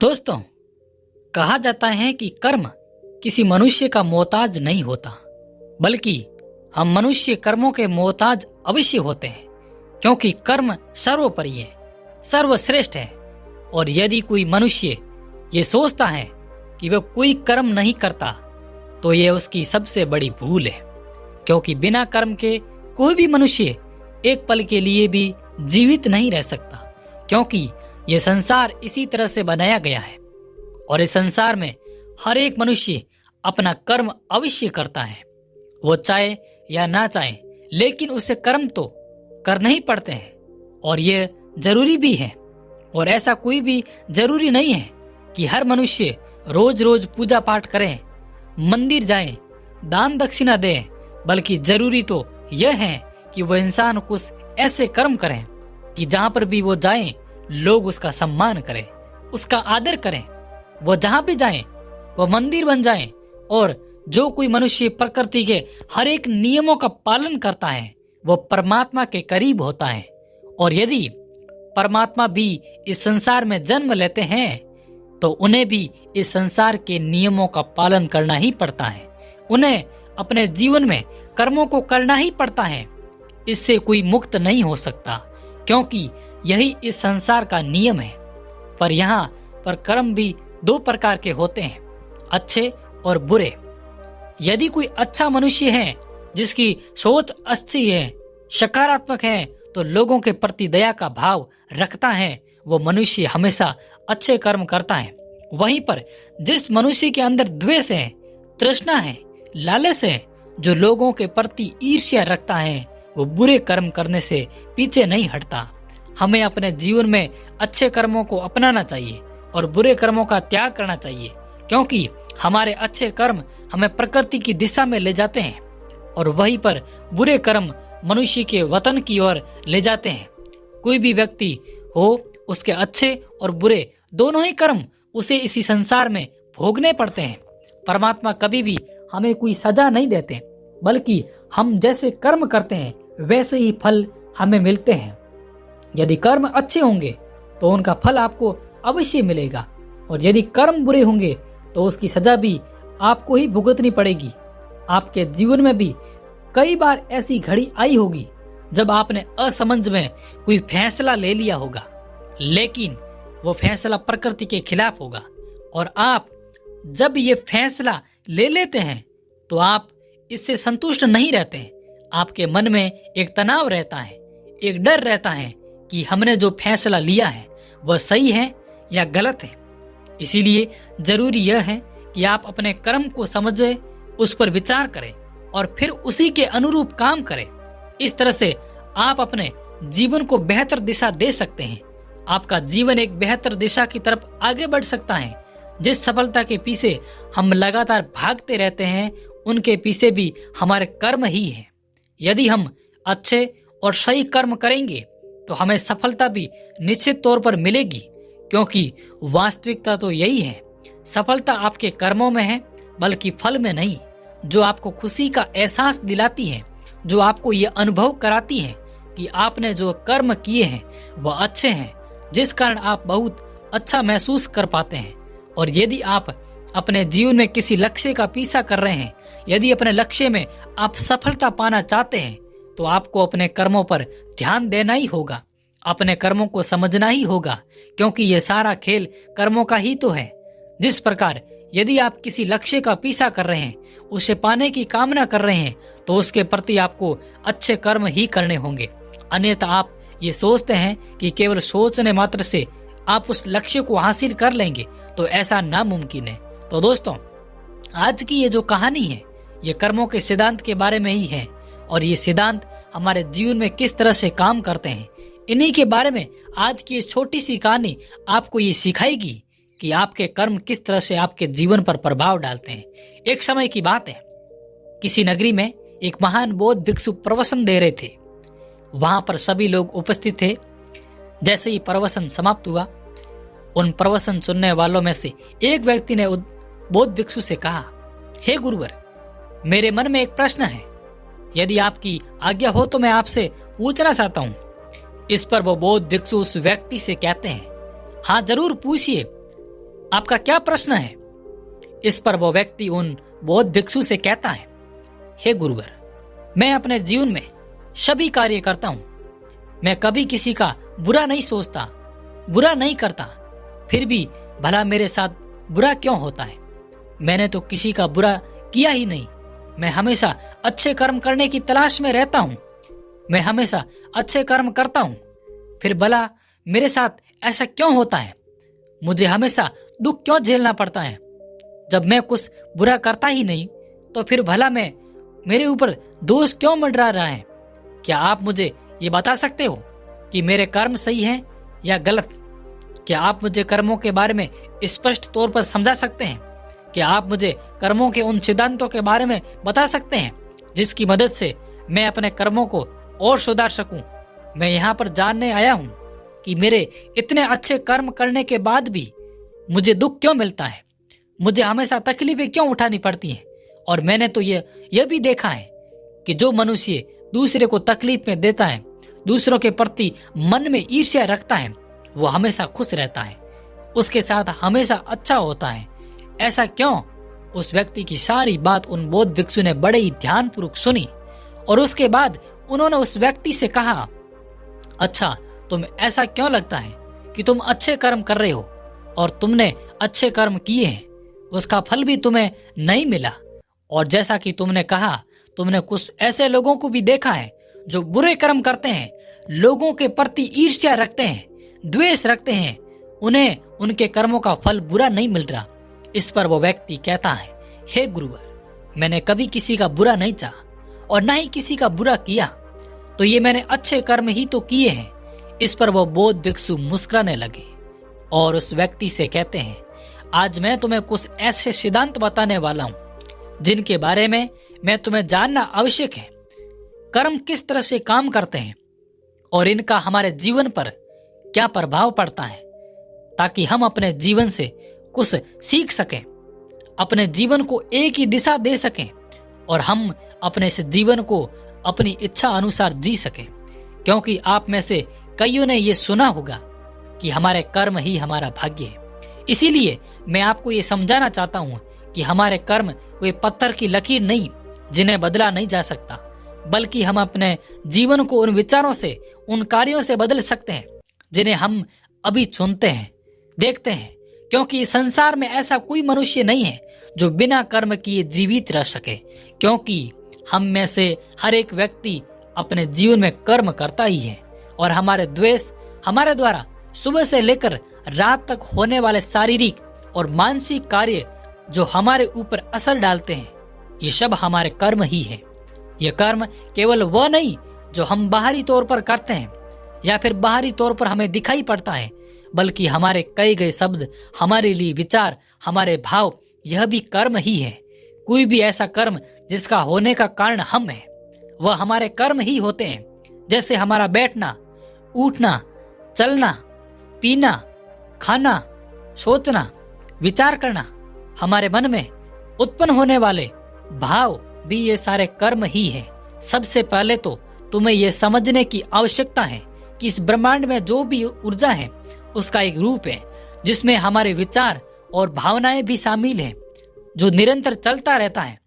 दोस्तों, कहा जाता है कि कर्म किसी मनुष्य का मोहताज नहीं होता, बल्कि हम मनुष्य कर्मों के मोहताज अवश्य होते हैं, क्योंकि कर्म सर्वोपरि है, सर्वश्रेष्ठ है। और यदि कोई मनुष्य ये सोचता है कि वह कोई कर्म नहीं करता, तो यह उसकी सबसे बड़ी भूल है, क्योंकि बिना कर्म के कोई भी मनुष्य एक पल के लिए भी जीवित नहीं रह सकता, क्योंकि यह संसार इसी तरह से बनाया गया है। और इस संसार में हर एक मनुष्य अपना कर्म अवश्य करता है, वो चाहे या ना चाहे, लेकिन उसे कर्म तो करने ही पड़ते हैं, और ये जरूरी भी है। और ऐसा कोई भी जरूरी नहीं है कि हर मनुष्य रोज रोज पूजा पाठ करे, मंदिर जाए, दान दक्षिणा दे, बल्कि जरूरी तो यह है कि वह इंसान कुछ ऐसे कर्म करें कि जहाँ पर भी वो जाए लोग उसका सम्मान करें, उसका आदर करें। वो जहाँ भी जाए वो मंदिर बन जाए। और जो कोई मनुष्य प्रकृति के हर एक नियमों का पालन करता है वो परमात्मा के करीब होता है। और यदि परमात्मा भी इस संसार में जन्म लेते हैं तो उन्हें भी इस संसार के नियमों का पालन करना ही पड़ता है। उन्हें अपने जीवन में कर्मों को करना ही पड़ता है। इससे कोई मुक्त नहीं हो सकता, क्योंकि यही इस संसार का नियम है। पर यहाँ पर कर्म भी दो प्रकार के होते हैं, अच्छे और बुरे। यदि कोई अच्छा मनुष्य है जिसकी सोच अच्छी है, सकारात्मक है, तो लोगों के प्रति दया का भाव रखता है, वो मनुष्य हमेशा अच्छे कर्म करता है। वहीं पर जिस मनुष्य के अंदर द्वेष है, तृष्णा है, लालच है, जो लोगों के प्रति ईर्ष्या रखता है, वो बुरे कर्म करने से पीछे नहीं हटता। हमें अपने जीवन में अच्छे कर्मों को अपनाना चाहिए और बुरे कर्मों का त्याग करना चाहिए, क्योंकि हमारे अच्छे कर्म हमें प्रकृति की दिशा में ले जाते हैं और वहीं पर बुरे कर्म मनुष्य के वतन की ओर ले जाते हैं। कोई भी व्यक्ति हो, उसके अच्छे और बुरे दोनों ही कर्म उसे इसी संसार में भोगने पड़ते हैं। परमात्मा कभी भी हमें कोई सजा नहीं देते, बल्कि हम जैसे कर्म करते हैं वैसे ही फल हमें मिलते हैं। यदि कर्म अच्छे होंगे तो उनका फल आपको अवश्य मिलेगा, और यदि कर्म बुरे होंगे तो उसकी सजा भी आपको ही भुगतनी पड़ेगी। आपके जीवन में भी कई बार ऐसी घड़ी आई होगी जब आपने असमंज में कोई फैसला ले लिया होगा, लेकिन वो फैसला प्रकृति के खिलाफ होगा। और आप जब ये फैसला ले लेते हैं तो आप इससे संतुष्ट नहीं रहते हैं। आपके मन में एक तनाव रहता है, एक डर रहता है कि हमने जो फैसला लिया है वह सही है या गलत है। इसीलिए जरूरी यह है कि आप अपने कर्म को समझें, उस पर विचार करें और फिर उसी के अनुरूप काम करें। इस तरह से आप अपने जीवन को बेहतर दिशा दे सकते हैं। आपका जीवन एक बेहतर दिशा की तरफ आगे बढ़ सकता है। जिस सफलता के पीछे हम लगातार भागते रहते हैं, उनके पीछे भी हमारे कर्म ही है। यदि हम अच्छे और सही कर्म करेंगे तो हमें सफलता भी निश्चित तौर पर मिलेगी, क्योंकि वास्तविकता तो यही है, सफलता आपके कर्मों में है, बल्कि फल में नहीं। जो आपको खुशी का एहसास दिलाती है, जो आपको ये अनुभव कराती है कि आपने जो कर्म किए हैं वह अच्छे हैं, जिस कारण आप बहुत अच्छा महसूस कर पाते हैं। और यदि आप अपने जीवन में किसी लक्ष्य का पीछा कर रहे हैं, यदि अपने लक्ष्य में आप सफलता पाना चाहते हैं, तो आपको अपने कर्मों पर ध्यान देना ही होगा, अपने कर्मों को समझना ही होगा, क्योंकि ये सारा खेल कर्मों का ही तो है। जिस प्रकार यदि आप किसी लक्ष्य का पीछा कर रहे हैं, उसे पाने की कामना कर रहे हैं, तो उसके प्रति आपको अच्छे कर्म ही करने होंगे। अन्यथा आप ये सोचते हैं कि केवल सोचने मात्र से आप उस लक्ष्य को हासिल कर लेंगे, तो ऐसा नामुमकिन है। तो दोस्तों, आज की ये जो कहानी है ये कर्मों के सिद्धांत के बारे में ही है, और ये सिद्धांत हमारे जीवन में किस तरह से काम करते हैं, इन्हीं के बारे में आज की ये छोटी सी कहानी आपको ये सिखाएगी कि आपके कर्म किस तरह से आपके जीवन पर प्रभाव डालते हैं। एक समय की बात है, किसी नगरी में एक महान बौद्ध भिक्षु प्रवचन दे रहे थे। वहां पर सभी लोग उपस्थित थे। जैसे ही प्रवचन समाप्त हुआ, उन प्रवचन सुनने वालों में से एक व्यक्ति ने बौद्ध भिक्षु से कहा, हे गुरुवर, मेरे मन में एक प्रश्न है, यदि आपकी आज्ञा हो तो मैं आपसे पूछना चाहता हूँ। इस पर वो बौद्ध भिक्षु उस व्यक्ति से कहते हैं, हाँ जरूर पूछिए। आपका क्या प्रश्न है? इस पर वो व्यक्ति उन बौद्ध भिक्षु से कहता है, हे गुरुवर, मैं अपने जीवन में सभी कार्य करता हूँ, मैं कभी किसी का बुरा नहीं सोचता, बुरा नहीं करता, फिर भी भला मेरे साथ बुरा क्यों होता है? मैंने तो किसी का बुरा किया ही नहीं। मैं हमेशा अच्छे कर्म करने की तलाश में रहता हूँ, मैं हमेशा अच्छे कर्म करता हूँ, फिर भला मेरे साथ ऐसा क्यों होता है? मुझे हमेशा दुख क्यों झेलना पड़ता है? जब मैं कुछ बुरा करता ही नहीं तो फिर भला मेरे ऊपर दोष क्यों मंडरा रहा है? क्या आप मुझे ये बता सकते हो कि मेरे कर्म सही हैं या गलत? क्या आप मुझे कर्मों के बारे में स्पष्ट तौर पर समझा सकते हैं? क्या आप मुझे कर्मों के उन सिद्धांतों के बारे में बता सकते हैं जिसकी मदद से मैं अपने कर्मों को और सुधार सकूं? मैं यहाँ पर जानने आया हूँ कि मेरे इतने अच्छे कर्म करने के बाद भी मुझे दुख क्यों मिलता है, मुझे हमेशा तकलीफें क्यों उठानी पड़ती हैं। और मैंने तो यह भी देखा है कि जो मनुष्य दूसरे को तकलीफ में देता है, दूसरों के प्रति मन में ईर्ष्या रखता है, वो हमेशा खुश रहता है, उसके साथ हमेशा अच्छा होता है। ऐसा क्यों? उस व्यक्ति की सारी बात उन बौद्ध भिक्षु ने बड़े ही ध्यानपूर्वक सुनी और उसके बाद उन्होंने उस व्यक्ति से कहा, अच्छा, तुम ऐसा क्यों लगता है कि तुम अच्छे कर्म कर रहे हो और तुमने अच्छे कर्म किए हैं, उसका फल भी तुम्हें नहीं मिला। और जैसा कि तुमने कहा, तुमने कुछ ऐसे लोगों को भी देखा है जो बुरे कर्म करते हैं, लोगों के प्रति ईर्ष्या रखते हैं, द्वेष रखते हैं, उन्हें उनके कर्मों का फल बुरा नहीं मिल रहा। इस पर वो व्यक्ति कहता है, हे गुरुवर, मैंने कभी किसी का बुरा नहीं चाहा और न ही किसी का बुरा किया, तो ये मैंने अच्छे कर्म ही तो किए हैं। इस पर वो बौद्ध भिक्षु मुस्कुराने लगे और उस व्यक्ति से कहते हैं, आज मैं तुम्हें कुछ ऐसे सिद्धांत बताने वाला हूँ जिनके बारे में मैं तुम्हें जानना आवश्यक है। कर्म किस तरह से काम करते हैं और इनका हमारे जीवन पर क्या प्रभाव पड़ता है, ताकि हम अपने जीवन से कुछ सीख सकें, अपने जीवन को एक ही दिशा दे सकें और हम अपने इस जीवन को अपनी इच्छा अनुसार जी सकें। क्योंकि आप में से कईयों ने ये सुना होगा कि हमारे कर्म ही हमारा भाग्य है। इसीलिए मैं आपको ये समझाना चाहता हूँ कि हमारे कर्म कोई पत्थर की लकीर नहीं जिन्हें बदला नहीं जा सकता, बल्कि हम अपने जीवन को उन विचारों से, उन कार्यों से बदल सकते हैं जिन्हें हम अभी चुनते हैं, देखते हैं। क्योंकि इस संसार में ऐसा कोई मनुष्य नहीं है जो बिना कर्म किए जीवित रह सके, क्योंकि हम में से हर एक व्यक्ति अपने जीवन में कर्म करता ही है और हमारे द्वेष, हमारे द्वारा सुबह से लेकर रात तक होने वाले शारीरिक और मानसिक कार्य जो हमारे ऊपर असर डालते हैं, ये सब हमारे कर्म ही है। ये कर्म केवल वह नहीं जो हम बाहरी तौर पर करते हैं या फिर बाहरी तौर पर हमें दिखाई पड़ता है, बल्कि हमारे कहे गए शब्द, हमारे लिए विचार, हमारे भाव, यह भी कर्म ही है। कोई भी ऐसा कर्म जिसका होने का कारण हम हैं, वह हमारे कर्म ही होते हैं। जैसे हमारा बैठना, उठना, चलना, पीना, खाना, सोचना, विचार करना, हमारे मन में उत्पन्न होने वाले भाव भी ये सारे कर्म ही हैं। सबसे पहले तो तुम्हें ये समझने की आवश्यकता है कि इस ब्रह्मांड में जो भी ऊर्जा है उसका एक रूप है जिसमें हमारे विचार और भावनाएं भी शामिल हैं, जो निरंतर चलता रहता है।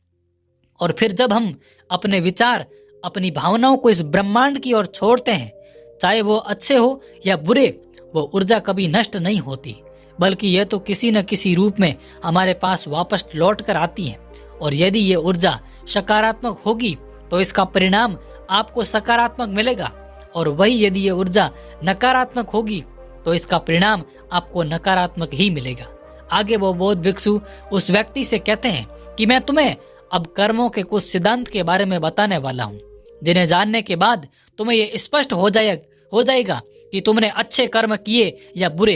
और फिर जब हम अपने विचार, अपनी भावनाओं को इस ब्रह्मांड की ओर छोड़ते हैं, चाहे वो अच्छे हो या बुरे, वो ऊर्जा कभी नष्ट नहीं होती, बल्कि यह तो किसी न किसी रूप में हमारे पास वापस लौट कर आती है। और यदि ये ऊर्जा सकारात्मक होगी तो इसका परिणाम आपको सकारात्मक मिलेगा, और वही यदि ये ऊर्जा नकारात्मक होगी तो इसका परिणाम आपको नकारात्मक ही मिलेगा। आगे वो बौद्ध भिक्षु उस व्यक्ति से कहते हैं कि मैं तुम्हें अब कर्मों के कुछ सिद्धांत के बारे में बताने वाला हूँ, जिन्हें जानने के बाद तुम्हें ये स्पष्ट हो जाएगा कि तुमने अच्छे कर्म किए या बुरे।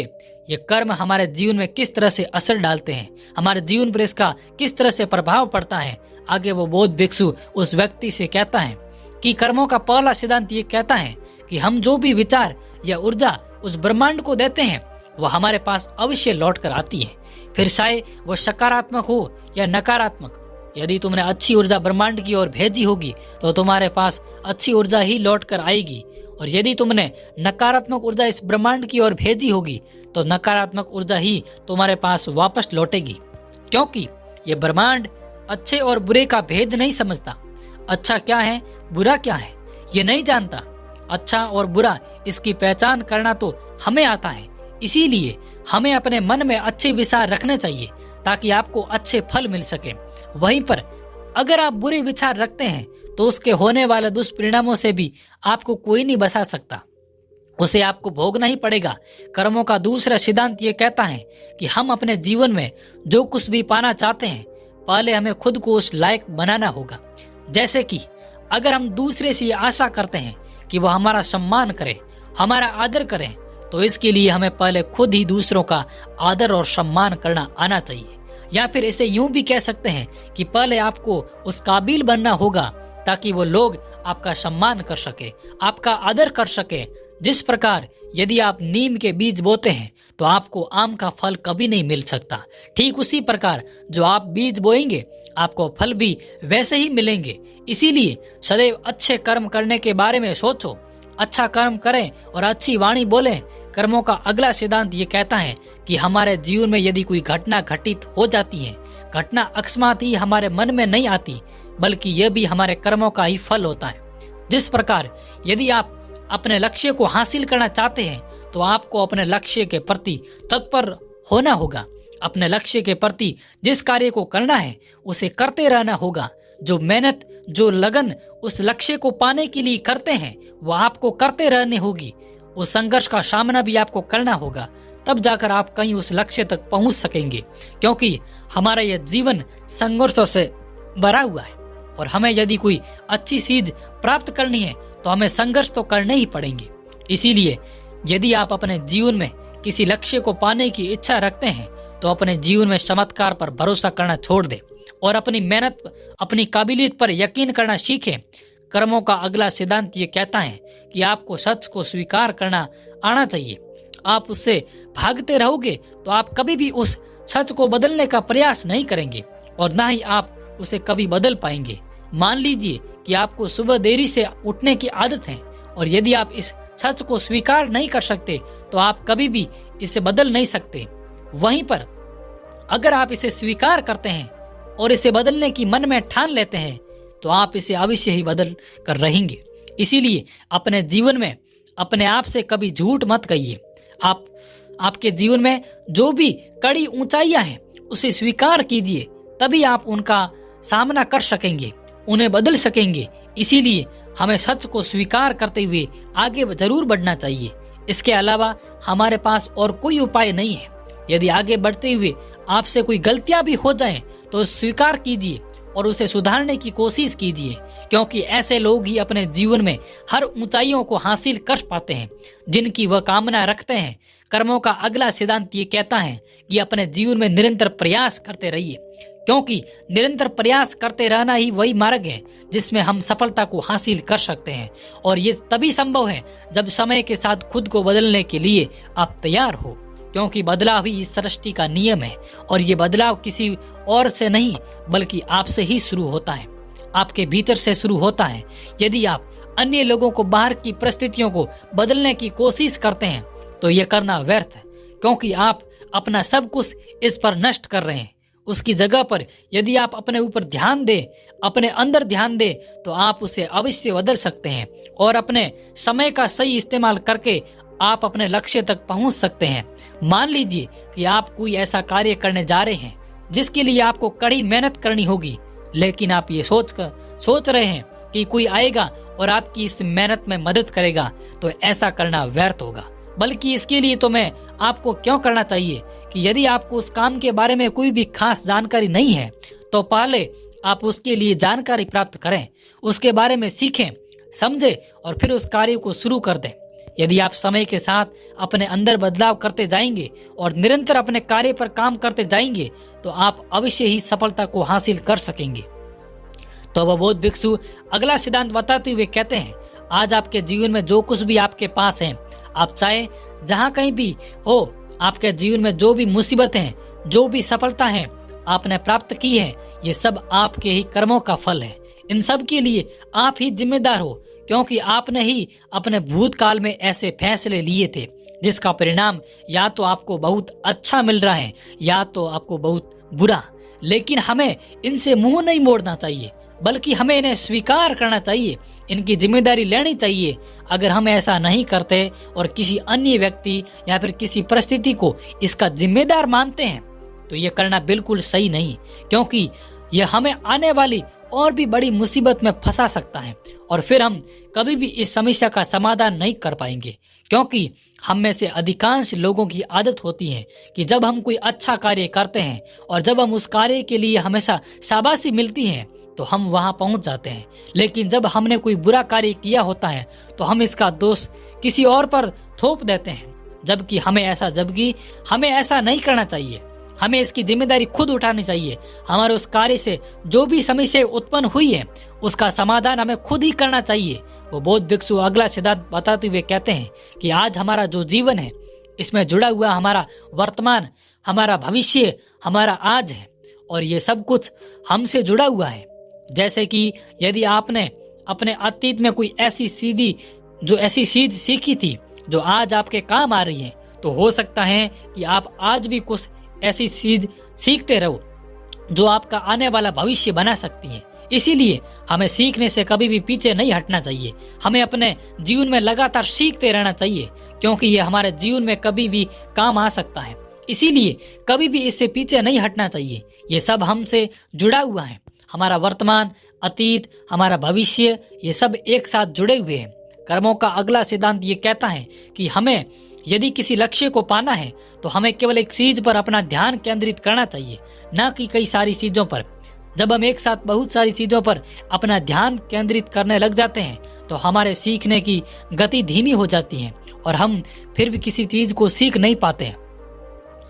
ये कर्म हमारे जीवन में किस तरह से असर डालते हैं, हमारे जीवन पर इसका किस तरह से प्रभाव पड़ता है। आगे वो बौद्ध भिक्षु उस व्यक्ति से कहता है कि कर्मों का पहला सिद्धांत ये कहता है कि हम जो भी विचार या ऊर्जा उस ब्रह्मांड को देते हैं वह हमारे पास अवश्य लौट कर आती है, फिर चाहे वो सकारात्मक हो या नकारात्मक। यदि तुमने अच्छी ऊर्जा ब्रह्मांड की ओर भेजी होगी तो तुम्हारे पास अच्छी ऊर्जा ही लौट कर आएगी, और यदि तुमने नकारात्मक ऊर्जा इस ब्रह्मांड की ओर भेजी होगी तो नकारात्मक ऊर्जा ही तुम्हारे पास वापस लौटेगी। क्योंकि ये ब्रह्मांड अच्छे और बुरे का भेद नहीं समझता। अच्छा क्या है, बुरा क्या है, ये नहीं जानता। अच्छा और बुरा इसकी पहचान करना तो हमें आता है। इसीलिए हमें अपने मन में अच्छे विचार रखने चाहिए ताकि आपको अच्छे फल मिल सके। वहीं पर अगर आप बुरे विचार रखते हैं तो उसके होने वाले दुष्परिणामों से भी आपको कोई नहीं बचा सकता, उसे आपको भोगना ही पड़ेगा। कर्मों का दूसरा सिद्धांत ये कहता है कि हम अपने जीवन में जो कुछ भी पाना चाहते हैं, पहले हमें खुद को उस लायक बनाना होगा। जैसे कि अगर हम दूसरे से ये आशा करते हैं कि वह हमारा सम्मान करे, हमारा आदर करे, तो इसके लिए हमें पहले खुद ही दूसरों का आदर और सम्मान करना आना चाहिए। या फिर इसे यूं भी कह सकते हैं कि पहले आपको उस काबिल बनना होगा ताकि वो लोग आपका सम्मान कर सके, आपका आदर कर सके। जिस प्रकार यदि आप नीम के बीज बोते हैं तो आपको आम का फल कभी नहीं मिल सकता, ठीक उसी प्रकार जो आप बीज बोएंगे आपको फल भी वैसे ही मिलेंगे। इसीलिए सदैव अच्छे कर्म करने के बारे में सोचो, अच्छा कर्म करें और अच्छी वाणी बोलें। कर्मों का अगला सिद्धांत ये कहता है कि हमारे जीवन में यदि कोई घटना घटित हो जाती है, घटना अकस्मात ही हमारे मन में नहीं आती, बल्कि यह भी हमारे कर्मों का ही फल होता है। जिस प्रकार यदि आप अपने लक्ष्य को हासिल करना चाहते हैं तो आपको अपने लक्ष्य के प्रति तत्पर होना होगा। अपने लक्ष्य के प्रति जिस कार्य को करना है उसे करते रहना होगा। जो मेहनत, जो लगन उस लक्ष्य को पाने के लिए करते हैं वो आपको करते रहने होगी। उस संघर्ष का सामना भी आपको करना होगा, तब जाकर आप कहीं उस लक्ष्य तक पहुंच सकेंगे। क्योंकि हमारा यह जीवन संघर्षों से भरा हुआ है और हमें यदि कोई अच्छी चीज प्राप्त करनी है तो हमें संघर्ष तो करने ही पड़ेंगे। इसीलिए यदि आप अपने जीवन में किसी लक्ष्य को पाने की इच्छा रखते हैं तो अपने जीवन में चमत्कार पर भरोसा करना छोड़ दें और अपनी मेहनत, अपनी काबिलियत पर यकीन करना सीखें। कर्मों का अगला सिद्धांत ये कहता है कि आपको सच को स्वीकार करना आना चाहिए। आप उससे भागते रहोगे तो आप कभी भी उस सच को बदलने का प्रयास नहीं करेंगे और ना ही आप उसे कभी बदल पाएंगे। मान लीजिए कि आपको सुबह देरी से उठने की आदत है और यदि आप इस सच को स्वीकार नहीं कर सकते तो आप कभी भी इसे बदल नहीं सकते। वहीं पर अगर आप इसे स्वीकार करते हैं और इसे बदलने की मन में ठान लेते हैं तो आप इसे अवश्य ही बदल कर रहेंगे। इसीलिए अपने जीवन में अपने आप से कभी झूठ मत कहिए। आपके जीवन में जो भी कड़ी ऊंचाइयां हैं उसे स्वीकार कीजिए, तभी आप उनका सामना कर सकेंगे, उन्हें बदल सकेंगे। इसीलिए हमें सच को स्वीकार करते हुए आगे जरूर बढ़ना चाहिए। इसके अलावा हमारे पास और कोई उपाय नहीं है। यदि आगे बढ़ते हुए आपसे कोई गलतियां भी हो जाएं तो स्वीकार कीजिए और उसे सुधारने की कोशिश कीजिए, क्योंकि ऐसे लोग ही अपने जीवन में हर ऊंचाइयों को हासिल कर पाते हैं जिनकी वह कामना रखते हैं। कर्मों का अगला सिद्धांत ये कहता है कि अपने जीवन में निरंतर प्रयास करते रहिए, क्योंकि निरंतर प्रयास करते रहना ही वही मार्ग है जिसमें हम सफलता को हासिल कर सकते हैं। और ये तभी संभव है जब समय के साथ खुद को बदलने के लिए आप तैयार हो, क्योंकि बदलाव ही इस सृष्टि का नियम है और ये बदलाव किसी और से नहीं बल्कि आपसे ही शुरू होता है, आपके भीतर से शुरू होता है। यदि आप अन्य लोगों को बाहर की परिस्थितियों को बदलने की कोशिश करते हैं तो ये करना व्यर्थ है, क्योंकि आप अपना सब कुछ इस पर नष्ट कर रहे हैं। उसकी जगह पर यदि आप अपने ऊपर ध्यान दें, अपने अंदर ध्यान दें, तो आप उसे अवश्य बदल सकते हैं और अपने समय का सही इस्तेमाल करके आप अपने लक्ष्य तक पहुंच सकते हैं। मान लीजिए कि आप कोई ऐसा कार्य करने जा रहे हैं जिसके लिए आपको कड़ी मेहनत करनी होगी, लेकिन आप ये सोच रहे हैं कि कोई आएगा और आपकी इस मेहनत में मदद करेगा, तो ऐसा करना व्यर्थ होगा। बल्कि इसके लिए तो मैं आपको क्यों करना चाहिए कि यदि आपको उस काम के बारे में कोई भी खास जानकारी नहीं है तो पहले आप उसके लिए जानकारी प्राप्त करें, उसके बारे में सीखें, समझें और फिर उस कार्य को शुरू कर दें। यदि आप समय के साथ अपने अंदर बदलाव करते जाएंगे और निरंतर अपने कार्य पर काम करते जाएंगे तो आप अवश्य ही सफलता को हासिल कर सकेंगे। तो वह बौद्ध भिक्षु अगला सिद्धांत बताते हुए कहते हैं, आज आपके जीवन में जो कुछ भी आपके पास है, आप चाहे जहां कहीं भी हो, आपके जीवन में जो भी मुसीबत है, जो भी सफलता है आपने प्राप्त की है, ये सब आपके ही कर्मों का फल है। इन सब के लिए आप ही जिम्मेदार हो, क्योंकि आपने ही अपने भूतकाल में ऐसे फैसले लिए थे जिसका परिणाम या तो आपको बहुत अच्छा मिल रहा है या तो आपको बहुत बुरा। लेकिन हमें इनसे मुंह नहीं मोड़ना चाहिए, बल्कि हमें इन्हें स्वीकार करना चाहिए, इनकी जिम्मेदारी लेनी चाहिए। अगर हम ऐसा नहीं करते और किसी अन्य व्यक्ति या फिर किसी परिस्थिति को इसका जिम्मेदार मानते हैं तो ये करना बिल्कुल सही नहीं, क्योंकि यह हमें आने वाली और भी बड़ी मुसीबत में फंसा सकता है और फिर हम कभी भी इस समस्या का समाधान नहीं कर पाएंगे। क्योंकि हम में से अधिकांश लोगों की आदत होती है कि जब हम कोई अच्छा कार्य करते हैं और जब हम उस कार्य के लिए हमेशा शाबाशी मिलती है तो हम वहां पहुंच जाते हैं, लेकिन जब हमने कोई बुरा कार्य किया होता है तो हम इसका दोष किसी और पर थोप देते हैं, जबकि हमें ऐसा नहीं करना चाहिए। हमें इसकी जिम्मेदारी खुद उठानी चाहिए। हमारे उस कार्य से जो भी समस्या उत्पन्न हुई है उसका समाधान हमें खुद ही करना चाहिए। वो बौद्ध भिक्षु अगला सिद्धांत बताते हुए कहते हैं कि आज हमारा जो जीवन है इसमें जुड़ा हुआ हमारा वर्तमान, हमारा भविष्य, हमारा आज है और ये सब कुछ हमसे जुड़ा हुआ है। जैसे कि यदि आपने अपने अतीत में कोई ऐसी चीज सीखी थी जो आज आपके काम आ रही है, तो हो सकता है कि आप आज भी कुछ ऐसी चीज सीखते रहो जो आपका आने वाला भविष्य बना सकती है। इसीलिए हमें सीखने से कभी भी पीछे नहीं हटना चाहिए। हमें अपने जीवन में लगातार सीखते रहना चाहिए, क्योंकि ये हमारे जीवन में कभी भी काम आ सकता है। इसीलिए कभी भी इससे पीछे नहीं हटना चाहिए। ये सब हमसे जुड़ा हुआ है। हमारा वर्तमान, अतीत, हमारा भविष्य, ये सब एक साथ जुड़े हुए हैं। कर्मों का अगला सिद्धांत ये कहता है कि हमें यदि किसी लक्ष्य को पाना है तो हमें केवल एक चीज पर अपना ध्यान केंद्रित करना चाहिए, न कि कई सारी चीजों पर। जब हम एक साथ बहुत सारी चीजों पर अपना ध्यान केंद्रित करने लग जाते हैं तो हमारे सीखने की गति धीमी हो जाती है और हम फिर भी किसी चीज को सीख नहीं पाते हैं,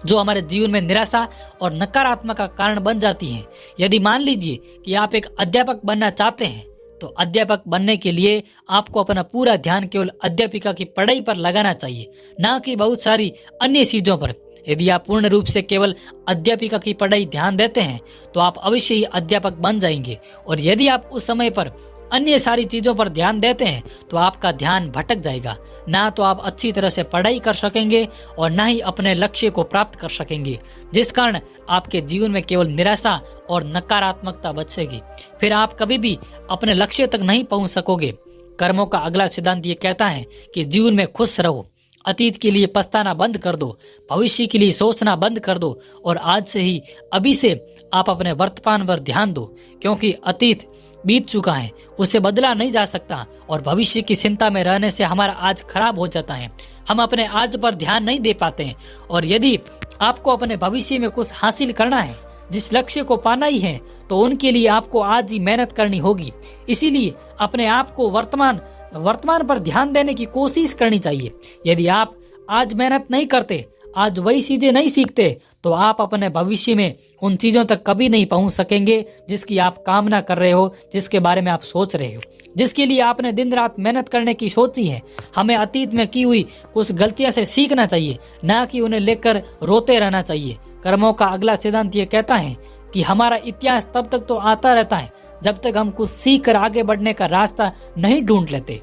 जो हमारे जीवन में निराशा और नकारात्मक का कारण बन जाती है। यदि मान लीजिए कि आप एक अध्यापक बनना चाहते हैं तो अध्यापक बनने के लिए आपको अपना पूरा ध्यान केवल अध्यापिका की पढ़ाई पर लगाना चाहिए, न कि बहुत सारी अन्य चीजों पर। यदि आप पूर्ण रूप से केवल अध्यापिका की पढ़ाई ध्यान देते हैं तो आप अवश्य ही अध्यापक बन जाएंगे, और यदि आप उस समय पर अन्य सारी चीजों पर ध्यान देते हैं तो आपका ध्यान भटक जाएगा। ना तो आप अच्छी तरह से पढ़ाई कर सकेंगे और ना ही अपने लक्ष्य को प्राप्त कर सकेंगे, जिस कारण आपके जीवन में केवल निराशा और नकारात्मकता बचेगी। फिर आप कभी भी अपने लक्ष्य तक नहीं पहुंच सकोगे। कर्मों का अगला सिद्धांत ये कहता है कि जीवन में खुश रहो, अतीत के लिए पछताना बंद कर दो, भविष्य के लिए सोचना बंद कर दो और आज से ही अभी से आप अपने वर्तमान पर ध्यान दो, क्योंकि अतीत बीत चुका है, उसे बदला नहीं जा सकता और भविष्य की चिंता में रहने से हमारा आज खराब हो जाता है। हम अपने आज पर ध्यान नहीं दे पाते हैं, और यदि आपको अपने भविष्य में कुछ हासिल करना है, जिस लक्ष्य को पाना ही है, तो उनके लिए आपको आज ही मेहनत करनी होगी। इसीलिए अपने आप को वर्तमान पर ध्यान देने की कोशिश करनी चाहिए। यदि आप आज मेहनत नहीं करते, आज वही चीजें नहीं सीखते, तो आप अपने भविष्य में उन चीजों तक कभी नहीं पहुंच सकेंगे जिसकी आप कामना कर रहे हो, जिसके बारे में आप सोच रहे हो, जिसके लिए आपने दिन रात मेहनत करने की सोची है। हमें अतीत में की हुई कुछ गलतियां से सीखना चाहिए, ना कि उन्हें लेकर रोते रहना चाहिए। कर्मों का अगला सिद्धांत ये कहता है कि हमारा इतिहास तब तक तो आता रहता है जब तक हम कुछ सीख कर आगे बढ़ने का रास्ता नहीं ढूंढ लेते।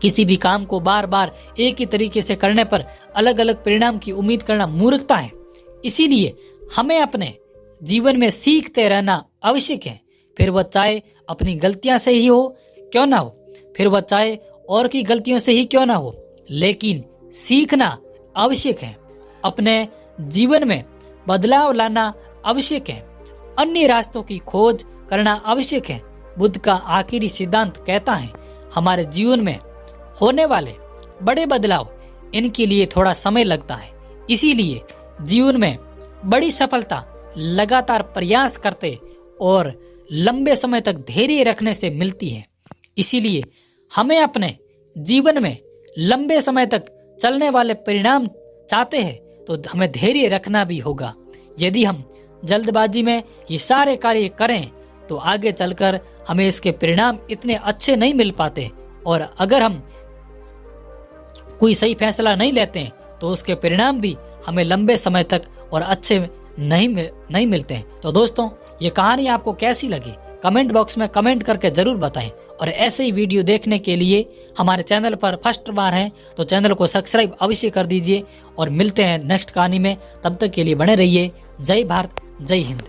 किसी भी काम को बार बार एक ही तरीके से करने पर अलग अलग परिणाम की उम्मीद करना मूर्खता है। इसीलिए हमें अपने जीवन में सीखते रहना आवश्यक है, फिर वह चाहे अपनी गलतियां से ही हो क्यों ना हो, फिर वह चाहे और की गलतियों से ही क्यों ना हो, लेकिन सीखना आवश्यक है। अपने जीवन में बदलाव लाना आवश्यक है, अन्य रास्तों की खोज करना आवश्यक है। बुद्ध का आखिरी सिद्धांत कहता है, हमारे जीवन में होने वाले बड़े बदलाव, इनके लिए थोड़ा समय लगता है। इसीलिए जीवन में बड़ी सफलता लगातार प्रयास करते और लंबे समय तक धैर्य रखने से मिलती है। इसीलिए हमें अपने जीवन में लंबे समय तक चलने वाले परिणाम चाहते हैं तो हमें धैर्य रखना भी होगा। यदि हम जल्दबाजी में ये सारे कार्य करें तो आगे चलकर हमें इसके परिणाम इतने अच्छे नहीं मिल पाते, और अगर हम कोई सही फैसला नहीं लेते हैं तो उसके परिणाम भी हमें लंबे समय तक और अच्छे नहीं मिलते हैं। तो दोस्तों, ये कहानी आपको कैसी लगी कमेंट बॉक्स में कमेंट करके जरूर बताएं। और ऐसे ही वीडियो देखने के लिए हमारे चैनल पर फर्स्ट बार हैं तो चैनल को सब्सक्राइब अवश्य कर दीजिए। और मिलते हैं नेक्स्ट कहानी में, तब तक के लिए बने रहिए। जय भारत, जय हिंद।